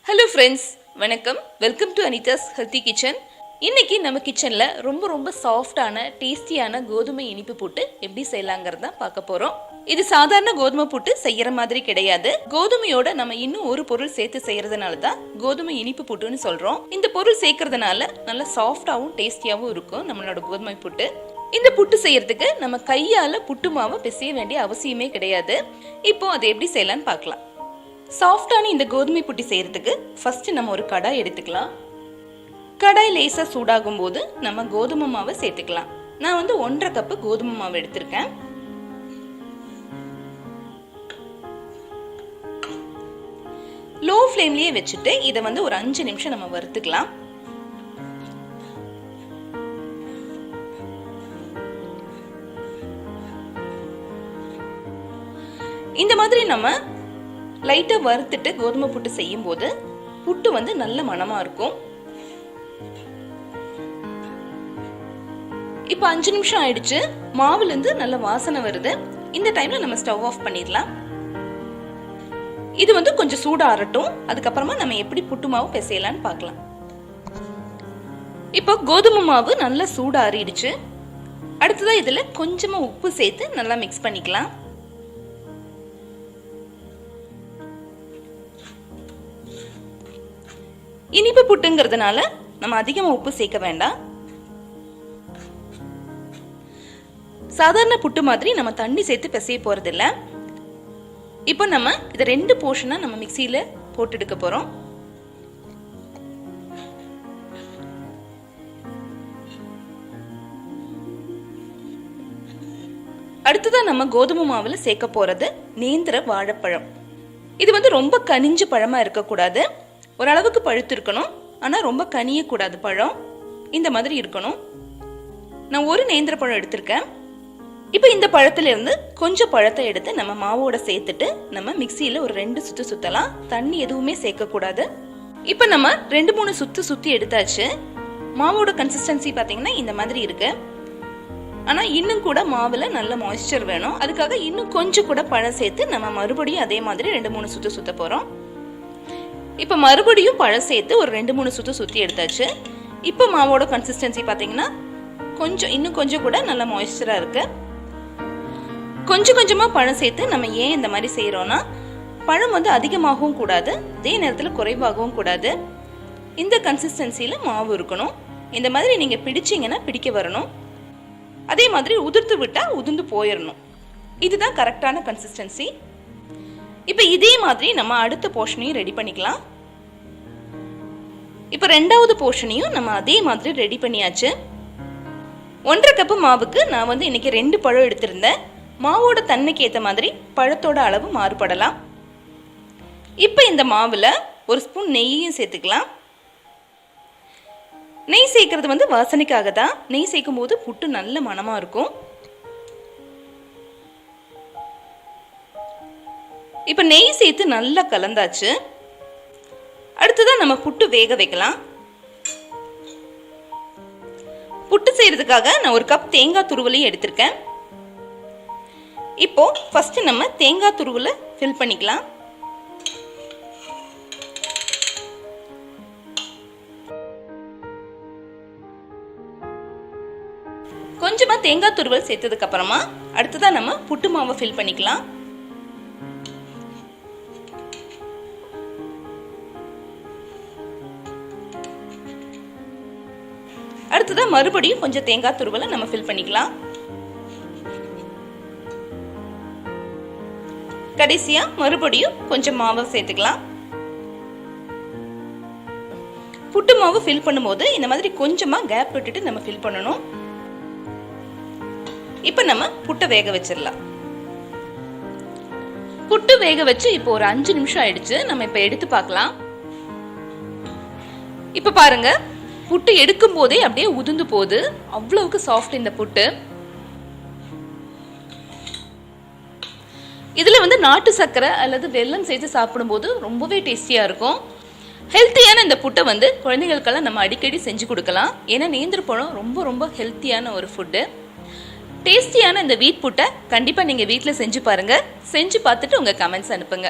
Hello friends, வணக்கம். Welcome to Anitha's healthy kitchen. இன்னைக்கு நம்ம கிச்சனில் ரொம்ப சாஃப்டான டேஸ்டியான கோதுமை இனிப்பு புட்டு எப்படி செய்யலாங்கிறத பார்க்க போகிறோம். இது சாதாரண கோதுமை புட்டு செய்யற மாதிரி கிடையாது. கோதுமையோட நம்ம இன்னும் ஒரு பொருள் சேர்த்து செய்யறதுனால தான் கோதுமை இனிப்பு புட்டுன்னு சொல்றோம். இந்த பொருள் சேர்க்கறதுனால நல்லா சாஃப்டாகவும் டேஸ்டியாகவும் இருக்கும் நம்மளோட கோதுமை புட்டு. இந்த புட்டு செய்யறதுக்கு நம்ம கையால புட்டு மாவை பிசைய வேண்டிய அவசியமே கிடையாது. இப்போ அதை எப்படி செய்யலான்னு பார்க்கலாம். சாஃப்டான இந்த கோதுமை புட்டு செய்யறதுக்கு ஃபர்ஸ்ட் நம்ம ஒரு கடாய் எடுத்துக்கலாம். கடாய் லேசா சூடாகும் போது நம்ம கோதுமை மாவை சேர்த்துக்கலாம். நான் 1.5 கப் கோதுமை மாவு எடுத்திருக்கேன். லோ ஃப்ளேம்லயே வச்சுட்டு இதை ஒரு 5 நிமிஷம் நம்ம வறுத்துக்கலாம். இந்த மாதிரி நம்ம லைட்டா வறுத்துட்டு கோதுமை புட்டு செய்யும் போது புட்டு நல்ல மணமா இருக்கும். இப்ப 5 நிமிஷம் ஆயிடுச்சு. மாவுல இருந்து நல்ல வாசனை வருது. இந்த டைம்ல நம்ம ஸ்டவ் ஆஃப் பண்ணிடலாம். இது கொஞ்சம் சூடா ஆறட்டும். அதுக்கப்புறமா நம்ம எப்படி புட்டு மாவு பிசையலான்னு பார்க்கலாம். இப்போ கோதுமை மாவு நல்லா சூடா ஆறிடுச்சு. அடுத்ததா இதுல கொஞ்சமா உப்பு சேர்த்து நல்லா மிக்ஸ் பண்ணிக்கலாம். இனிப்பு புட்டுங்கிறதுனால நம்ம அதிகமா உப்பு சேர்க்க வேண்டாம். சாதாரண புட்டு மாதிரி நம்ம தண்ணி சேர்த்து பிசைய போறது இல்ல. இப்போ நம்ம இத 2 போர்ஷனா நம்ம மிக்ஸில போட்டு எடுக்க போறோம். அடுத்ததா நம்ம கோதுமை மாவுல சேர்க்க போறது நேந்திர வாழைப்பழம். இது ரொம்ப கனிஞ்ச பழமா இருக்க கூடாது. ஓரளவுக்கு பழுத்து இருக்கணும். ஆனா ரொம்ப கனிய கூடாது. பழம் இந்த மாதிரி இருக்கணும். நான் ஒரு நேந்திர பழம் எடுத்திருக்கேன். இப்போ இந்த பழத்துல இருந்து கொஞ்சம் பழத்தை எடுத்து நம்ம மாவோட சேர்த்துட்டு நம்ம மிக்ஸியில ஒரு 2 சுத்து சுத்தலாம். தண்ணி எதுவுமே சேர்க்க கூடாது. இப்போ நம்ம 2-3 சுத்தி எடுத்தாச்சு. மாவோட கன்சிஸ்டன்சி பாத்தீங்கன்னா இந்த மாதிரி இருக்கு. ஆனா இன்னும் கூட மாவுல நல்ல மாய்ஸ்சர் வேணும். அதுக்காக இன்னும் கொஞ்சம் கூட பழம் சேர்த்து நம்ம மறுபடியும் அதே மாதிரி 2-3 சுத்த போறோம். இப்ப மறுபடியும் பழம் சேர்த்து ஒரு 2-3 சுத்தி எடுத்தாச்சு. இப்ப மாவோட கன்சிஸ்டன்சி பாத்தீங்கன்னா இன்னும் கொஞ்சம் கூட நல்ல மாய்ஸ்சரா இருக்கு. கொஞ்சமா பழம் சேர்த்து நம்ம ஏன் இந்த மாதிரி செய்யறோம்னா, பழம் அதிகமாகவும் கூடாது, அதே நேரத்துல குறைவாகவும் கூடாது. இந்த கன்சிஸ்டன்சில மாவு இருக்கணும். இந்த மாதிரி நீங்க பிடிச்சீங்கன்னா பிடிக்க வரணும். அதே மாதிரி உதிர்த்து விட்டா உதிர்ந்து போயிடணும். இதுதான் கரெக்டான கன்சிஸ்டன்சி. இப்ப இதே மாதிரி நம்ம அடுத்த போர்ஷனையும் ரெடி பண்ணிக்கலாம். இப்ப 2வது போர்ஷனையும் நம்ம அதே மாதிரி ரெடி பண்ணியாச்சு. 1.5 கப் மாவுக்கு நான் இன்னைக்கு 2 பழம் எடுத்திருந்தேன். மாவோட தன்மைக்கு ஏத்த மாதிரி பழத்தோட அளவு மாறுபடலாம். இப்ப இந்த மாவுல ஒரு ஸ்பூன் நெய்யையும் சேர்த்துக்கலாம். நெய் சேர்க்கறது வாசனைக்காக தான். நெய் சேர்க்கும் போது புட்டு நல்ல மணமா இருக்கும். இப்ப நெய் சேர்த்து நல்லா கலந்தாச்சு. அடுத்ததான் நம்ம புட்டு வேக வைக்கலாம். புட்டு செய்யறதுக்காக நான் ஒரு கப் தேங்காய் துருவலையும் எடுத்திருக்கேன். இப்போ ஃபர்ஸ்ட் நம்ம தேங்காய் துருவலை ஃபில் பண்ணிக்கலாம். கொஞ்சமா தேங்காய் துருவல் சேர்த்ததுக்கு அப்புறமா அடுத்ததான் நம்ம புட்டு மாவை ஃபில் பண்ணிக்கலாம். அடுத்ததான் மறுபடியும் கொஞ்சம் தேங்காய் துருவலை நம்ம ஃபில் பண்ணிக்கலாம். கடைசியா மறுபடியும் கொஞ்சம் மாவை சேர்த்துக்கலாம். புட்டு மாவு ஃபில் பண்ணும்போது இந்த மாதிரி கொஞ்சமா கேப் விட்டுட்டு நம்ம ஃபில் பண்ணணும். இப்ப நம்ம புட்டை வேக வச்சிடலாம். புட்டு வேக வச்சு இப்போ ஒரு 5 நிமிஷம் ஆயிடுச்சு. நம்ம இப்ப எடுத்து பார்க்கலாம். இப்ப பாருங்க, புட்டு எடுக்கும் போதே அப்படியே உதிர்ந்து போகுது. அவ்வளவுக்கு சாஃப்ட் இந்த புட்டு. இதுல நாட்டு சர்க்கரை அல்லது வெல்லம் சேர்த்து சாப்பிடும் போது ரொம்பவே டேஸ்டியா இருக்கும். ஹெல்த்தியான இந்த புட்டை குழந்தைகளுக்கெல்லாம் நம்ம அடிக்கடி செஞ்சு கொடுக்கலாம். ஏன்னா நேந்திர பழம் ரொம்ப ஹெல்த்தியான ஒரு ஃபுட்டு. டேஸ்டியான இந்த வீட் புட்டை கண்டிப்பா நீங்க வீட்ல செஞ்சு பாருங்க. செஞ்சு பார்த்துட்டு உங்க கமெண்ட்ஸ் அனுப்புங்க.